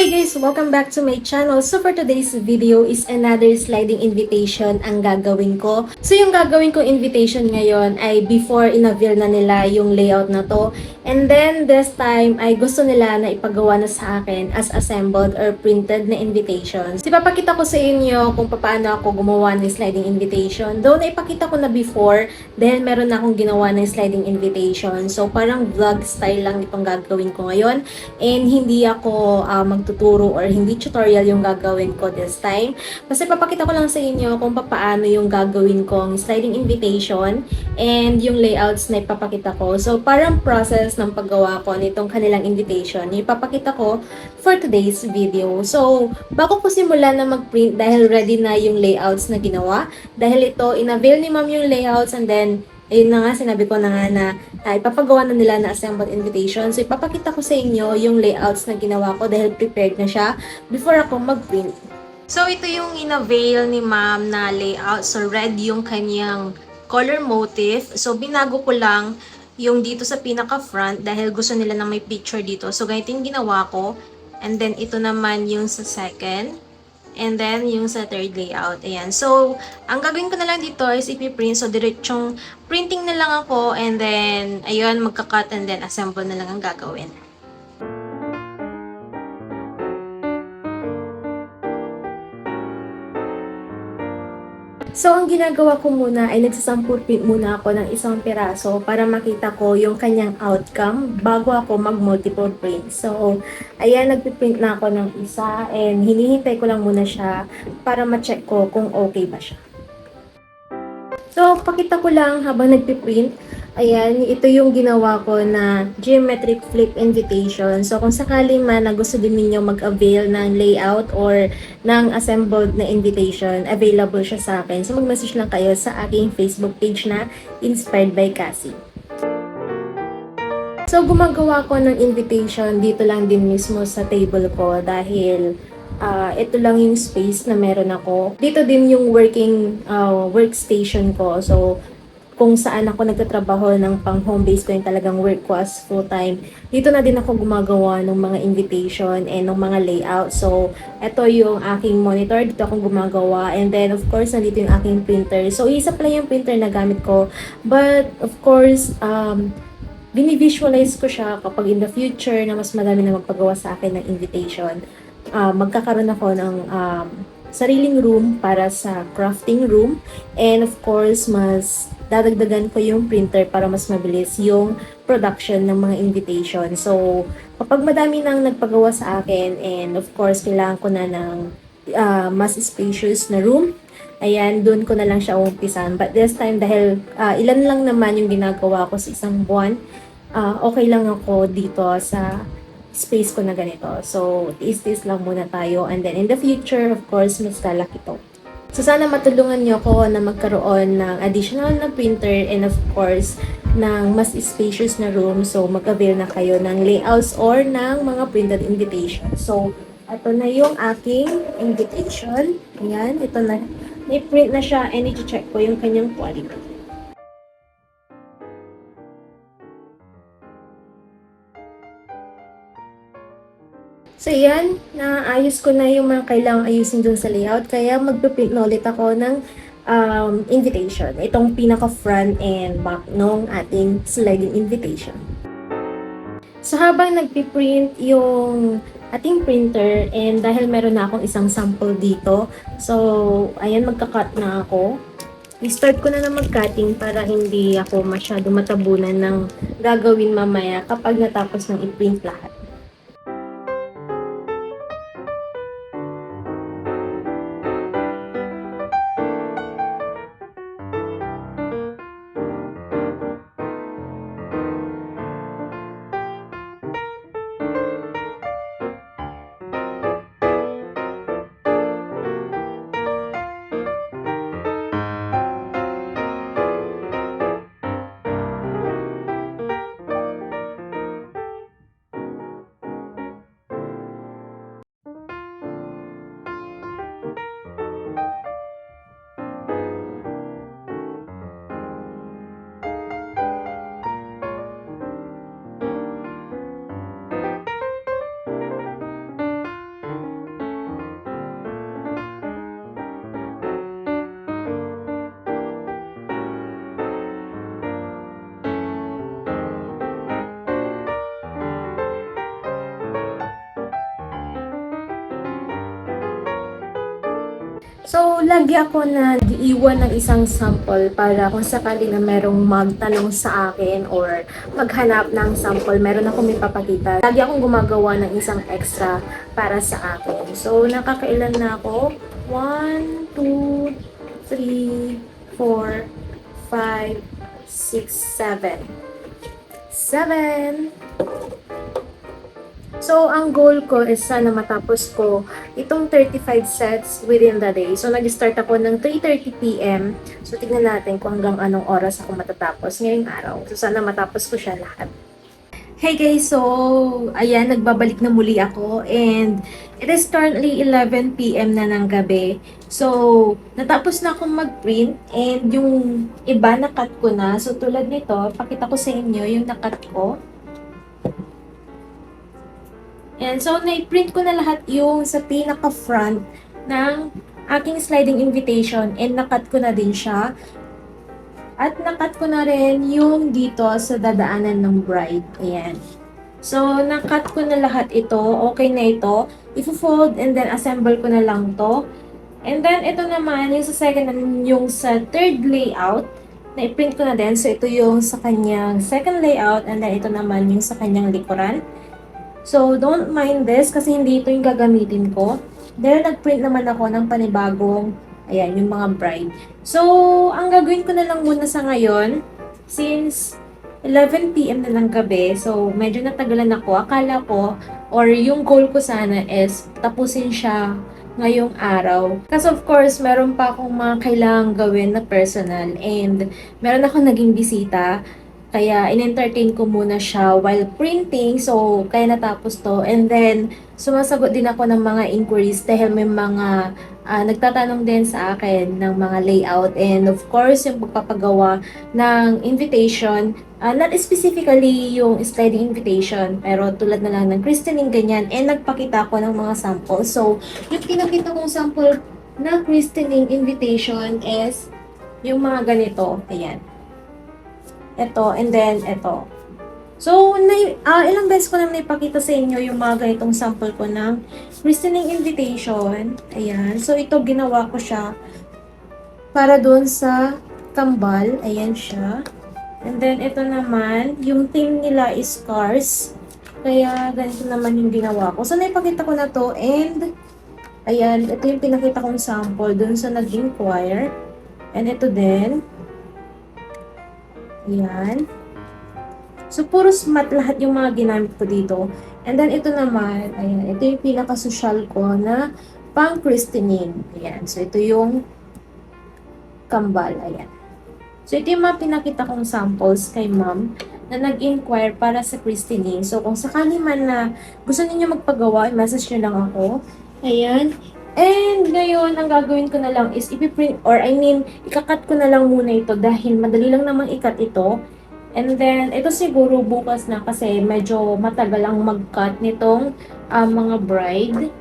Hi guys! Welcome back to my channel. So for today's video is another sliding invitation ang gagawin ko. So yung gagawin ko invitation ngayon ay before in-avail na nila yung layout na to. And then this time ay gusto nila na ipagawa na sa akin as assembled or printed na invitations. Ipapakita ko sa inyo kung paano ako gumawa ng sliding invitation. Though naipakita ko na before dahil meron na akong ginawa ng sliding invitation. So parang vlog style lang itong gagawin ko ngayon. And hindi ako magtuturo or hindi tutorial yung gagawin ko this time. Kasi papakita ko lang sa inyo kung paano yung gagawin kong sliding invitation and yung layouts na ipapakita ko. So, parang process ng paggawa ko nitong kanilang invitation, ipapakita ko for today's video. So, bago ko simulan na mag-print dahil ready na yung layouts na ginawa, dahil ito, in-avail ni ma'am yung layouts and then ayun na nga, sinabi ko na nga na ipapagawa na nila na assembled invitation. So, ipapakita ko sa inyo yung layouts na ginawa ko dahil prepared na siya before ako mag-print. So, ito yung in-avail ni ma'am na layout. So, red yung kanyang color motif. So, binago ko lang yung dito sa pinaka-front dahil gusto nila na may picture dito. So, ganito yung ginawa ko. And then, ito naman yung sa second. And then, yung sa third layout. Ayan. So, ang gagawin ko na lang dito is ipiprint. So, diretsong printing na lang ako. And then, ayun, magka-cut and then assemble na lang ang gagawin. So, ang ginagawa ko muna ay nagsasample print muna ako ng isang piraso para makita ko yung kanyang outcome bago ako mag-multiple print. So, ayan, nagpiprint na ako ng isa and hinihintay ko lang muna siya para ma-check ko kung okay ba siya. So, pakita ko lang habang nagpiprint. Ayan, ito yung ginawa ko na geometric flip invitation. So, kung sakali man na gusto din ninyo mag-avail ng layout or ng assembled na invitation, available siya sa akin. So, mag-message lang kayo sa aking Facebook page na Inspired by Cassie. So, gumagawa ko ng invitation dito lang din mismo sa table ko dahil ito lang yung space na meron ako. Dito din yung workstation ko. So, kung saan ako nagtatrabaho ng pang home base ko yung talagang work ko as full time. Dito na din ako gumagawa ng mga invitation and ng mga layout. So, ito yung aking monitor. Dito akong gumagawa. And then, of course, nandito yung aking printer. So, isa pala yung printer na gamit ko. But, of course, bini-visualize ko siya kapag in the future na mas madami na magpagawa sa akin ng invitation. Magkakaroon ako ng sariling room para sa crafting room. And, of course, mas dadagdagan ko yung printer para mas mabilis yung production ng mga invitation. So, kapag madami nang nagpagawa sa akin and of course, kailangan ko na ng mas spacious na room, ayan, doon ko na lang siya umpisan. But this time, dahil ilan lang naman yung ginagawa ko sa isang buwan, okay lang ako dito sa space ko na ganito. So, tiis-tiis lang muna tayo. And then, in the future, of course, mas lalaki to. So, sana matulungan niyo ako na magkaroon ng additional na printer and of course, ng mas spacious na room. So, mag-avail na kayo ng layouts or ng mga printed invitation. So, ito na yung aking invitation. Ayan, ito na. May-print na siya and i-check ko yung kanyang quality. So, yan. Naayos ko na yung mga kailangang ayusin dun sa layout. Kaya, magpiprint na ulit ako ng invitation. Itong pinaka-front and back nung ating sliding invitation. So, habang nagpiprint yung ating printer and dahil meron na akong isang sample dito, so, ayan, magka-cut na ako. I-start ko na mag-cutting para hindi ako masyado matabunan ng gagawin mamaya kapag natapos ng i-print lahat. lagi ako na iiwan ng isang sample para kung sakali na merong magtanong sa akin or maghanap ng sample, meron akong ipapakita. Lagi akong gumagawa ng isang extra para sa akin. So, nakakailan na ako? 1, 2, 3, 4, 5, 6, 7. 7! So, ang goal ko is sana matapos ko itong 35 sets within the day. So, nag-start ako ng 3:30 p.m. So, tignan natin kung hanggang anong oras ako matatapos ngayong araw. So, sana matapos ko siya lahat. Hey guys! So, ayan, nagbabalik na muli ako and it is currently 11 p.m. na ng gabi. So, natapos na akong mag-print and yung iba na-cut ko na. So, tulad nito, pakita ko sa inyo yung na-cut ko. And so, na-print ko na lahat yung sa pinaka-front ng aking sliding invitation and nakat ko na din siya. At nakat ko na rin yung dito sa dadaanan ng bride. Ayan. So, nakat ko na lahat ito. Okay na ito. Ifo-fold and then assemble ko na lang to. And then, ito naman, yung sa second and yung sa third layout, na-print ko na din. So, ito yung sa kanyang second layout and then ito naman yung sa kanyang likuran. So, don't mind this kasi hindi ito yung gagamitin ko. Dahil nag-print naman ako ng panibagong, ayan, yung mga bride. So, ang gagawin ko na lang muna sa ngayon, since 11 p.m. na ng gabi, so medyo natagalan ako. Akala ko, or yung goal ko sana is tapusin siya ngayong araw. Kasi of course, meron pa akong mga kailangang gawin na personal and meron ako naging bisita. Kaya, in-entertain ko muna siya while printing. So, kaya natapos to. And then, sumasagot din ako ng mga inquiries dahil may mga nagtatanong din sa akin ng mga layout. And of course, yung pagpapagawa ng invitation, not specifically yung sliding invitation, pero tulad na lang ng christening, ganyan. And nagpakita ko ng mga sample. So, yung pinakita kong sample na christening invitation is yung mga ganito. Ayan. Ito, and then ito. So, ilang beses ko naman ipakita sa inyo yung mga ganitong sample ko ng christening invitation. Ayan. So, ito ginawa ko siya para doon sa kambal. Ayan siya. And then, ito naman, yung theme nila is cars. Kaya, ganito naman yung ginawa ko. So, naipakita ko na to and ayan, ito yung pinakita kong sample doon sa nag-inquire. And ito din. Ayan. So, puro smart lahat yung mga ginamit ko dito. And then, ito naman, ayan, ito yung pinaka-social ko na pang-christening. Ayan. So, ito yung kambal. Ayan. So, ito yung mga pinakita kong samples kay ma'am na nag-inquire para sa christening. So, kung sakali man na gusto niyo magpagawa, i-message nyo lang ako. Ayan. And ngayon, ang gagawin ko na lang is ipiprint, or ikakat ko na lang muna ito dahil madali lang namang ikat ito. And then, ito siguro bukas na kasi medyo matagal ang mag-cut nitong mga bride.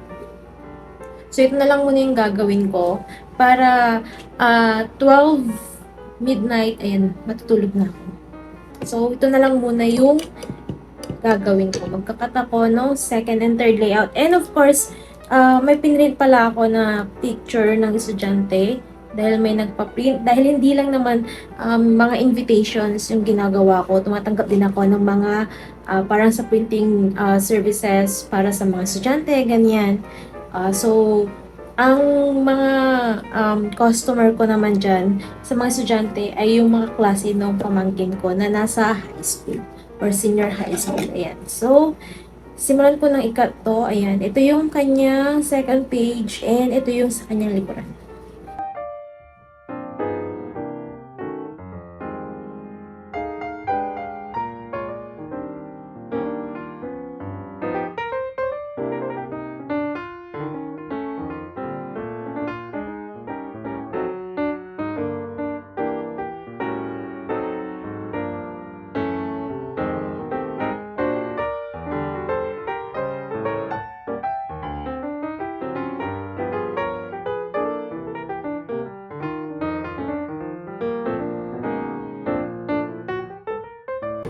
So, ito na lang muna yung gagawin ko para 12 midnight, ayan, matutulog na ako. So, ito na lang muna yung gagawin ko. Magkakat ako no second and third layout. And of course, may pinrint pala ako na picture ng estudyante dahil may nagpa-print. Dahil hindi lang naman mga invitations yung ginagawa ko. Tumatanggap din ako ng mga parang sa printing services para sa mga estudyante, ganyan. So, ang mga customer ko naman dyan sa mga estudyante ay yung mga klase ng pamangkin ko na nasa high school or senior high school. Ayan. So, simulan ko ng ikat to. Ayan. Ito yung kanyang second page and ito yung sa kanyang likuran.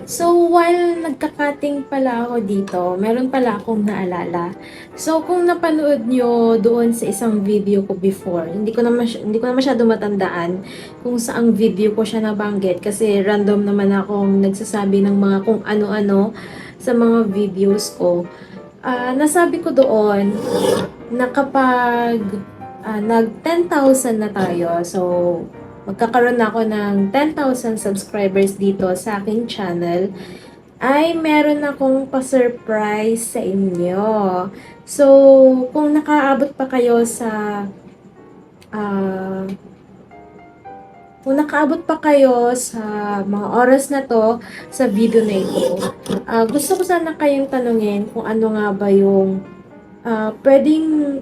So, while nagka-cutting pala ako dito, meron pala akong naalala. So, kung napanood nyo doon sa isang video ko before, hindi ko na masyado matandaan kung saang video ko siya nabanggit kasi random naman akong nagsasabi ng mga kung ano-ano sa mga videos ko. Nasabi ko doon na kapag nag 10,000 na tayo, so magkakaroon na ako ng 10,000 subscribers dito sa aking channel, ay meron akong pa-surprise sa inyo. So, kung nakaabot pa kayo ah, kung nakaabot pa kayo sa mga oras na to, sa video na ito, gusto ko sana kayong tanungin kung ano nga ba yung pwedeng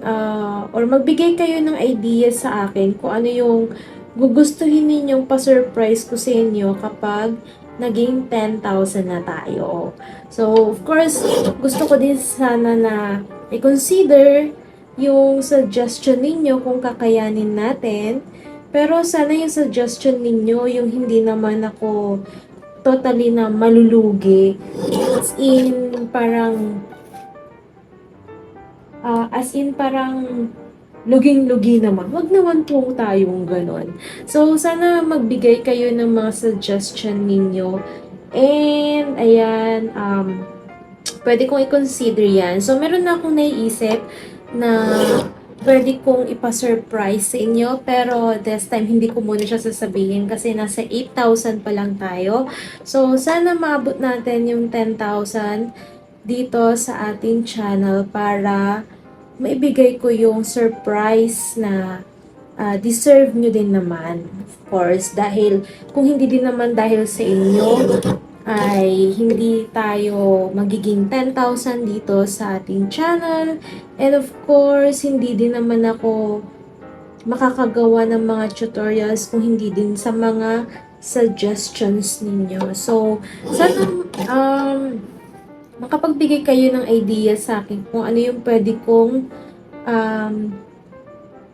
or magbigay kayo ng idea sa akin kung ano yung gugustuhin ninyong pa-surprise ko sa inyo kapag naging 10,000 na tayo. So, of course, gusto ko din sana na i-consider yung suggestion ninyo kung kakayanin natin. Pero sana yung suggestion ninyo, yung hindi naman ako totally na malulugi. As in parang luging-lugi naman. Wag naman po tayong ganon. So, sana magbigay kayo ng mga suggestion ninyo. And, ayan, pwede kong i-consider yan. So, meron na akong naiisip na pwede kong ipa-surprise sa inyo. Pero, this time, hindi ko muna siya sasabihin kasi nasa 8,000 pa lang tayo. So, sana maabot natin yung 10,000 dito sa ating channel para maibigay ko yung surprise na deserve nyo din naman. Of course, dahil kung hindi din naman dahil sa inyo, ay hindi tayo magiging 10,000 dito sa ating channel. And of course, hindi din naman ako makakagawa ng mga tutorials kung hindi din sa mga suggestions ninyo. So, sana makapagbigay kayo ng idea sa akin kung ano yung pwede kong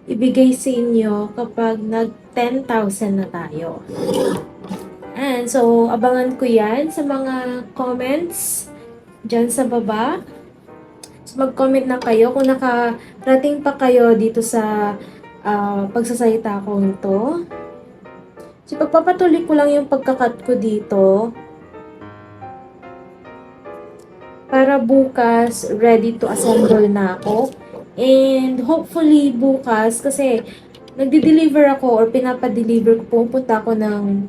ibigay sa inyo kapag nag 10,000 na tayo. And so, abangan ko yan sa mga comments dyan sa baba. So, mag-comment na kayo kung nakarating pa kayo dito sa pagsasalita ko nito. So, pagpapatuloy ko lang yung pagkakat ko dito para bukas ready to assemble na ako. And hopefully bukas, kasi nagde-deliver ako or pinapa-deliver ko, pupunta ako ng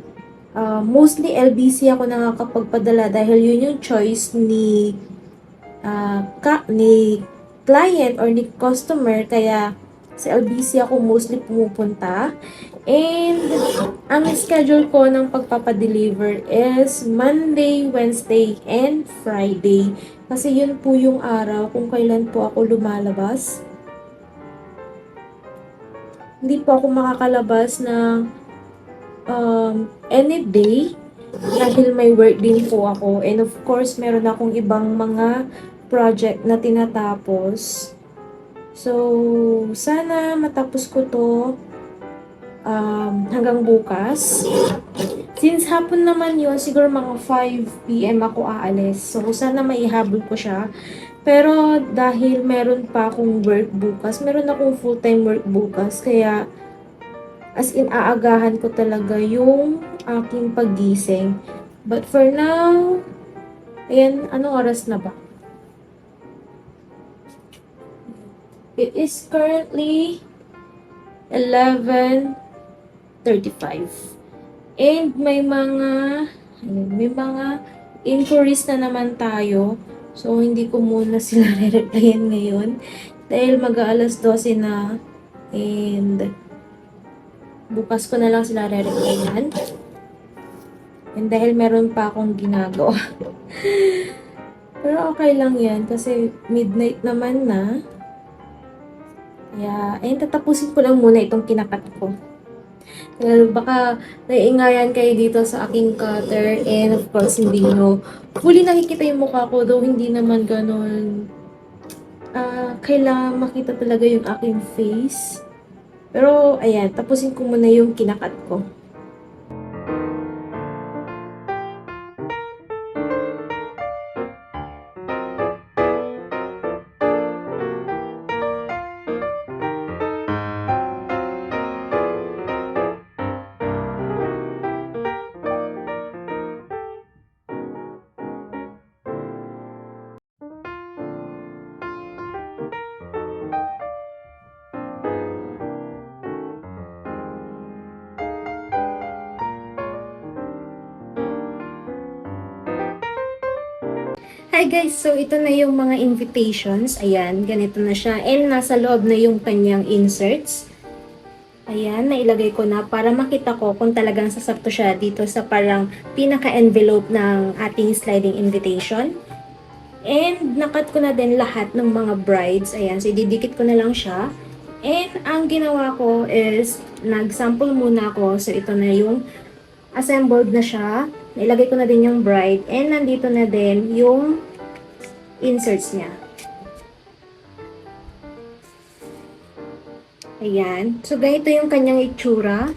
mostly LBC ako nakakapagpadala dahil yun yung choice ni client or ni customer, kaya sa LBC ako mostly pumupunta. And ang schedule ko ng pagpapadeliver is Monday, Wednesday, and Friday. Kasi yun po yung araw kung kailan po ako lumalabas. Hindi po ako makakalabas ng any day dahil may work din po ako. And of course, meron akong ibang mga project na tinatapos. So, sana matapos ko to hanggang bukas. Since hapon naman yun, siguro mga 5 p.m. ako aalis. So, sana maihabol ko siya. Pero dahil meron pa akong work bukas, meron akong full-time work bukas, kaya as in aagahan ko talaga yung aking paggising. But for now, ayan, anong oras na ba? It is currently 11:35. And may mga inquiries na naman tayo. So, hindi ko muna sila re-replyan ngayon. Dahil mag-aalas 12 na. And bukas ko na lang sila re-replyan. And dahil meron pa akong ginagawa. Pero okay lang yan. Kasi midnight naman na. Kaya, ayun, tatapusin ko lang muna itong kinakat ko. Baka naiingayan kayo dito sa aking cutter, and of course hindi nyo fully nakikita yung mukha ko, though hindi naman ganun kailangan makita talaga yung aking face. Pero ayan, tapusin ko muna yung kinakat ko. Hi guys! So, ito na yung mga invitations. Ayan, ganito na siya. And nasa loob na yung kanyang inserts. Ayan, nailagay ko na para makita ko kung talagang sasakto siya dito sa parang pinaka-envelope ng ating sliding invitation. And nakat ko na din lahat ng mga brides. Ayan, so ididikit ko na lang siya. And ang ginawa ko is, nag-sample muna ako. So, ito na yung assembled na siya. Nailagay ko na din yung bride. And nandito na din yung inserts niya. Ayan. So, ganito yung kanyang itsura.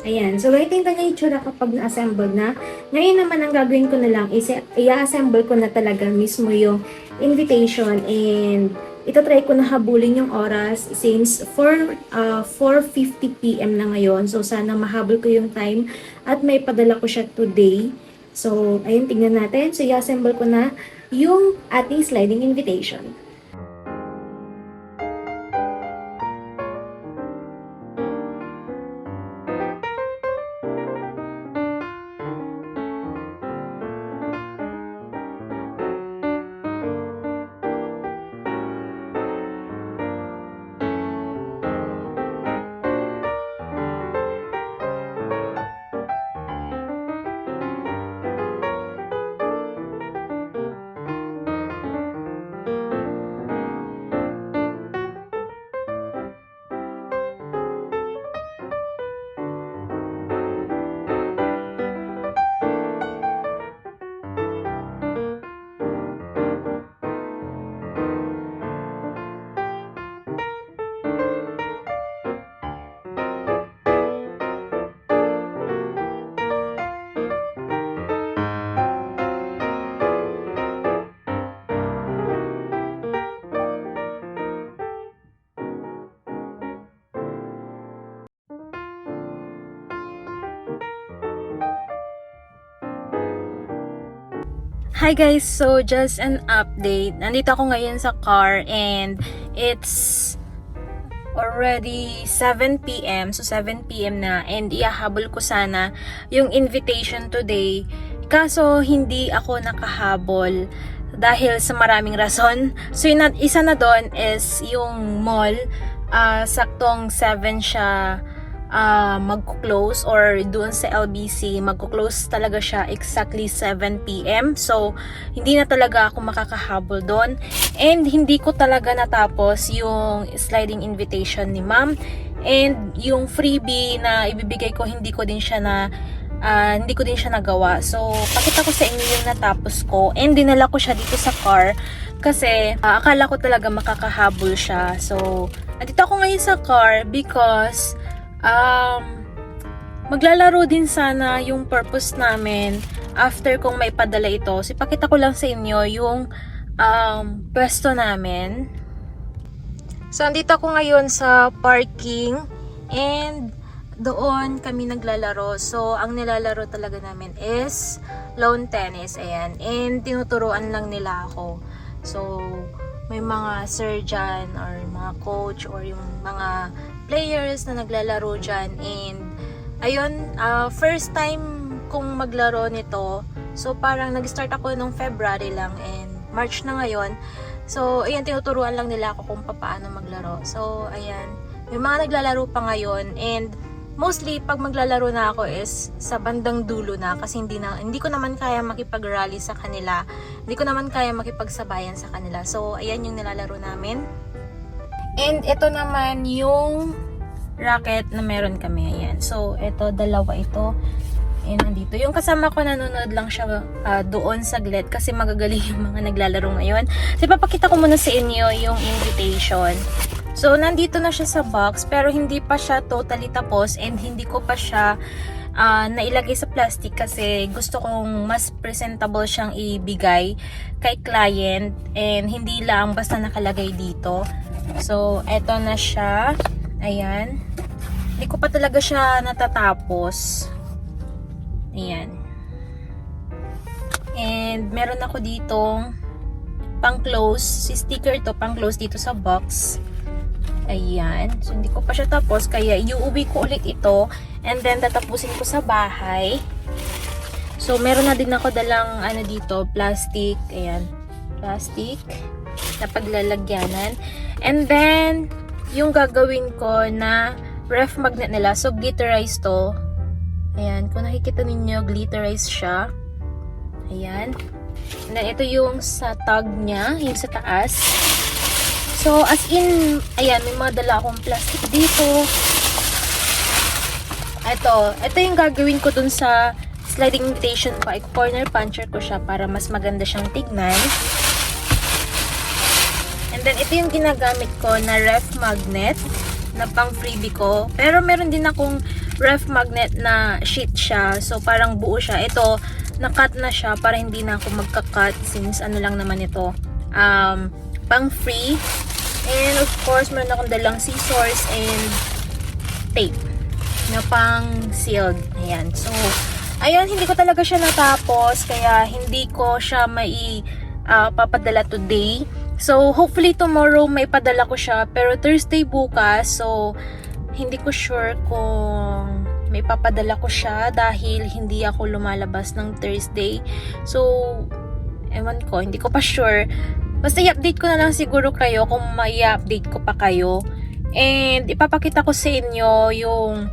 Ayan. So, ganito yung kanyang itsura kapag na-assemble na. Ngayon naman, ang gagawin ko na lang is i-assemble ko na talaga mismo yung invitation and ito-try ko na habulin yung oras since 4:50 PM na ngayon. So, sana mahabol ko yung time at may padala ko siya today. So, ayun, tingnan natin. So, i-assemble ko na yung ating sliding invitation. Hi guys! So, just an update. Nandito ako ngayon sa car and it's already 7 PM. So, 7 PM na and ihahabol ko sana yung invitation today. Kaso, hindi ako nakahabol dahil sa maraming rason. So, isa na doon is yung mall. Saktong 7 siya magko-close or doon sa LBC magko-close talaga siya exactly 7 PM. So, hindi na talaga ako makakahabol doon. And hindi ko talaga natapos yung sliding invitation ni ma'am. And yung freebie na ibibigay ko, hindi ko din siya nagawa. So, pakita ko sa inyo yung natapos ko. And dinala ko siya dito sa car kasi akala ko talaga makakahabol siya. So, andito ako ngayon sa car because maglalaro din sana yung purpose namin after kong may padala ito. So, ipakita ko lang sa inyo yung pwesto namin. So, andito ako ngayon sa parking and doon kami naglalaro. So, ang nilalaro talaga namin is lawn tennis. Ayan. And tinuturuan lang nila ako. So, may mga surgeon or mga coach or yung mga players na naglalaro dyan. And ayun, first time kong maglaro nito. So parang nag-start ako nung February lang and March na ngayon. So ayan, tinuturuan lang nila ako kung paano maglaro. So ayan, may mga naglalaro pa ngayon and mostly pag maglalaro na ako is sa bandang dulo na kasi hindi ko naman kaya makipag-rally sa kanila. Hindi ko naman kaya makipagsabayan sa kanila. So ayan yung nilalaro namin. And ito naman yung racket na meron kami. Ayan. So, ito, dalawa ito. And nandito. Yung kasama ko nanonood lang siya doon saglit kasi magagaling yung mga naglalaro ngayon. So, ipapakita ko muna sa inyo yung invitation. So, nandito na siya sa box pero hindi pa siya totally tapos and hindi ko pa siya nailagay sa plastic kasi gusto kong mas presentable siyang ibigay kay client and hindi lang basta nakalagay dito. So, eto na siya. Ayan. Hindi ko pa talaga siya natatapos. Ayan. And meron ako ditong pang-close. Si sticker to, pang-close dito sa box. Ayan. So, hindi ko pa siya tapos. Kaya, iuuwi ko ulit ito. And then, tatapusin ko sa bahay. So, meron na din ako dalang ano dito, plastic. Ayan. Plastic na paglalagyanan. And then, yung gagawin ko na ref magnet nila. So, glitterize to. Ayan. Kung nakikita ninyo, glitterize siya. Ayan. And then, ito yung sa tag niya. Yung sa taas. So, as in, ayan, may mga dala akong plastic dito. Ito yung gagawin ko dun sa sliding invitation ko. I-corner puncher ko siya para mas maganda siyang tignan. And then, ito yung ginagamit ko na ref magnet na pang freebie ko. Pero meron din akong ref magnet na sheet siya. So, parang buo siya. Ito, na-cut na siya para hindi na ako magka-cut since ano lang naman ito. Pang free. And of course, meron akong dalang scissors and tape na pang sealed. Ayan. So, ayan, hindi ko talaga siya natapos. Kaya, hindi ko siya papadala today. So, hopefully tomorrow may padala ko siya. Pero Thursday bukas. So, hindi ko sure kung may papadala ko siya dahil hindi ako lumalabas ng Thursday. So, ewan ko, hindi ko pa sure. Basta i-update ko na lang siguro kayo kung may update ko pa kayo. And ipapakita ko sa inyo yung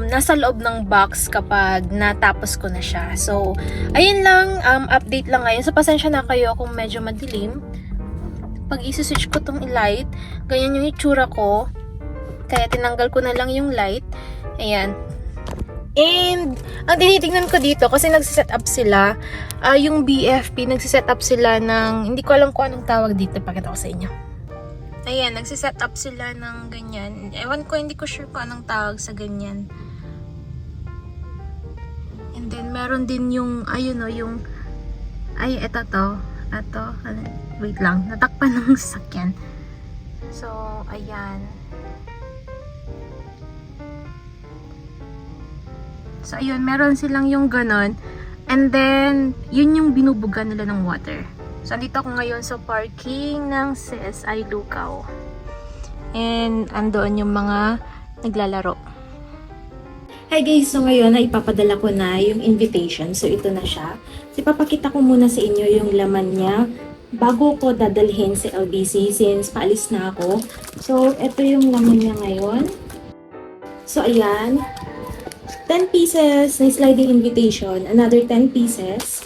nasa loob ng box kapag natapos ko na siya. So, ayun lang, update lang ngayon. So, pasensya na kayo kung medyo madilim. Pag isi-switch ko tong light, ganyan yung itsura ko. Kaya tinanggal ko na lang yung light. Ayan. And, ang tinitignan ko dito, kasi nagsiset up sila, yung BFP, nagsiset up sila ng, hindi ko alam kung anong tawag dito, pakita ko sa inyo. Ayan, nagsiset up sila ng ganyan. Ewan ko, hindi ko sure kung anong tawag sa ganyan. And then, meron din yung, ayun o, yung, ay, eto to. Eto, wait lang, natakpan ng sasakyan. So, ayan. So, ayun, meron silang yung ganon. And then, yun yung binubuga nila ng water. So, andito ako ngayon sa parking ng CSI Lucao. And, andoon yung mga naglalaro. Hi guys! So, ngayon na ipapadala ko na yung invitation. So, ito na siya. So, ipapakita ko muna sa inyo yung laman niya bago ko dadalhin sa LBC since paalis na ako. So, ito yung laman niya ngayon. So, ayan. 10 pieces na sliding invitation, another 10 pieces.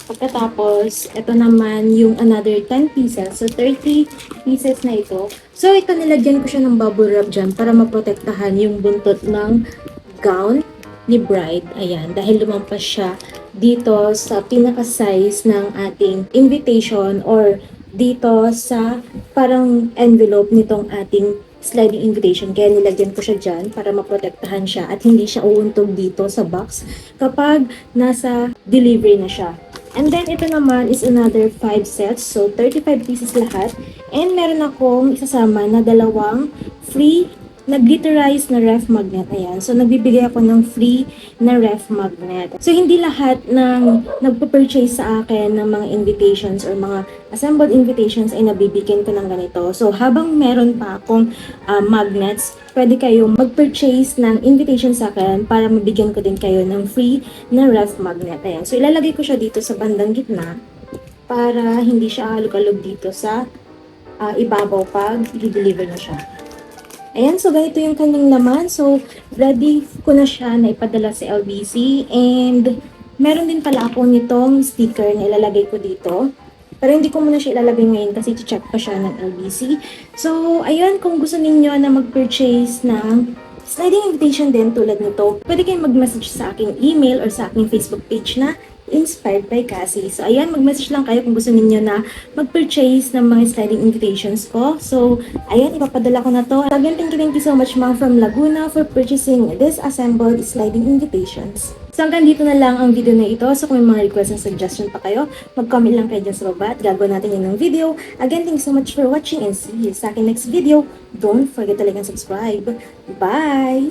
Pagkatapos, ito naman yung another 10 pieces. So, 30 pieces na ito. So, ito nilagyan ko siya ng bubble wrap dyan para maprotektahan yung buntot ng gown ni bride. Ayan, dahil lumampas siya dito sa pinaka-size ng ating invitation or dito sa parang envelope nitong ating sliding invitation. Kaya nilagyan ko siya dyan para maprotektahan siya at hindi siya uuntog dito sa box kapag nasa delivery na siya. And then, ito naman is another 5 sets. So, 35 pieces lahat. And meron akong isasama na dalawang free na glitterized na ref magnet. Ayan. So, nagbibigay ako ng free na ref magnet. So, hindi lahat ng nagpa-purchase sa akin ng mga invitations or mga assembled invitations ay nabibigyan ko ng ganito. So, habang meron pa akong magnets, pwede kayong mag-purchase ng invitation sa akin para mabigyan ko din kayo ng free na ref magnet. Ayan. So, ilalagay ko siya dito sa bandang gitna para hindi siya halog-alog dito sa ibabaw pag i-deliver na siya. Ayan, so ganito yung kanyang laman. So, ready ko na siya na ipadala sa LBC. And, meron din pala ako nitong sticker na ilalagay ko dito. Pero hindi ko muna siya ilalagay ngayon kasi check pa siya ng LBC. So, ayun, kung gusto ninyo na mag-purchase ng sliding invitation din tulad nito, pwede kayong mag-message sa aking email or sa aking Facebook page na Inspired by Cassie. So, ayan, mag-message lang kayo kung gusto niyo na mag-purchase ng mga sliding invitations ko. So, ayan, ipapadala ko na to. Again, thank you so much, Ma'am from Laguna, for purchasing this assembled sliding invitations. So, hanggang dito na lang ang video na ito. So, kung may mga request and suggestion pa kayo, mag-comment lang kayo dyan sa baba at gagawin natin yun ng video. Again, thank you so much for watching and see you sa aking next video. Don't forget to like and subscribe. Bye!